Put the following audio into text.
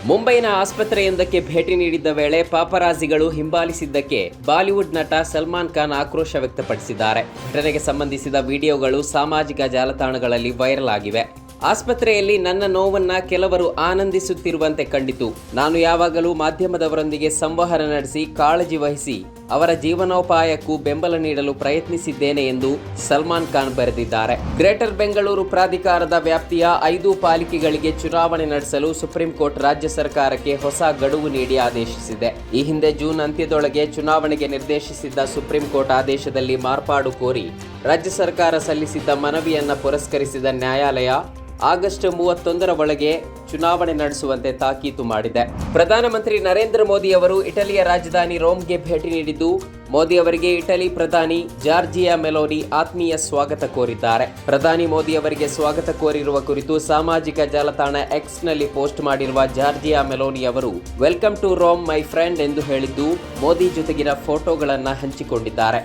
ಮುಂಬೈನ ಆಸ್ಪತ್ರೆಯೊಂದಕ್ಕೆ ಭೇಟಿ ನೀಡಿದ್ದ ವೇಳೆ ಪಾಪರಾಜಿಗಳು ಹಿಂಬಾಲಿಸಿದ್ದಕ್ಕೆ ಬಾಲಿವುಡ್ ನಟ ಸಲ್ಮಾನ್ ಖಾನ್ ಆಕ್ರೋಶ ವ್ಯಕ್ತಪಡಿಸಿದ್ದಾರೆ. ಘಟನೆಗೆ ಸಂಬಂಧಿಸಿದ ವಿಡಿಯೋಗಳು ಸಾಮಾಜಿಕ ಜಾಲತಾಣಗಳಲ್ಲಿ ವೈರಲ್ ಆಗಿವೆ. ಆಸ್ಪತ್ರೆಯಲ್ಲಿ ನನ್ನ ನೋವನ್ನ ಕೆಲವರು ಆನಂದಿಸುತ್ತಿರುವಂತೆ ಕಂಡಿತು. ನಾನು ಯಾವಾಗಲೂ ಮಾಧ್ಯಮದವರೊಂದಿಗೆ ಸಂವಹನ ನಡೆಸಿ ಕಾಳಜಿ ವಹಿಸಿ ಅವರ ಜೀವನೋಪಾಯಕ್ಕೂ ಬೆಂಬಲ ನೀಡಲು ಪ್ರಯತ್ನಿಸಿದ್ದೇನೆ ಎಂದು ಸಲ್ಮಾನ್ ಖಾನ್ ಬರೆದಿದ್ದಾರೆ. ಗ್ರೇಟರ್ ಬೆಂಗಳೂರು ಪ್ರಾಧಿಕಾರದ ವ್ಯಾಪ್ತಿಯ 5 ಪಾಲಿಕೆಗಳಿಗೆ ಚುನಾವಣೆ ನಡೆಸಲು ಸುಪ್ರೀಂ ಕೋರ್ಟ್ ರಾಜ್ಯ ಸರ್ಕಾರಕ್ಕೆ ಹೊಸ ಗಡುವು ನೀಡಿ ಆದೇಶಿಸಿದೆ. ಈ ಹಿಂದೆ ಜೂನ್ ಅಂತ್ಯದೊಳಗೆ ಚುನಾವಣೆಗೆ ನಿರ್ದೇಶಿಸಿದ್ದ ಸುಪ್ರೀಂ ಕೋರ್ಟ್ ಆದೇಶದಲ್ಲಿ ಮಾರ್ಪಾಡು ಕೋರಿ ರಾಜ್ಯ ಸರ್ಕಾರ ಸಲ್ಲಿಸಿದ್ದ ಮನವಿಯನ್ನ ಪುರಸ್ಕರಿಸಿದ ನ್ಯಾಯಾಲಯ ಆಗಸ್ಟ್ 31ರ ಒಳಗೆ ಚುನಾವಣೆ ನಡೆಸುವಂತೆ ತಾಕೀತು ಮಾಡಿದೆ. ಪ್ರಧಾನಮಂತ್ರಿ ನರೇಂದ್ರ ಮೋದಿ ಅವರು ಇಟಲಿಯ ರಾಜಧಾನಿ ರೋಮ್ಗೆ ಭೇಟಿ ನೀಡಿದ್ದು, ಮೋದಿ ಅವರಿಗೆ ಇಟಲಿ ಪ್ರಧಾನಿ ಜಾರ್ಜಿಯಾ ಮೆಲೋನಿ ಆತ್ಮೀಯ ಸ್ವಾಗತ ಕೋರಿದ್ದಾರೆ. ಪ್ರಧಾನಿ ಮೋದಿ ಅವರಿಗೆ ಸ್ವಾಗತ ಕೋರಿರುವ ಕುರಿತು ಸಾಮಾಜಿಕ ಜಾಲತಾಣ ಎಕ್ಸ್ನಲ್ಲಿ ಪೋಸ್ಟ್ ಮಾಡಿರುವ ಜಾರ್ಜಿಯಾ ಮೆಲೋನಿ ಅವರು welcome to Rome my friend ಎಂದು ಹೇಳಿದ್ದು, ಮೋದಿ ಜೊತೆಗಿನ ಫೋಟೋಗಳನ್ನು ಹಂಚಿಕೊಂಡಿದ್ದಾರೆ.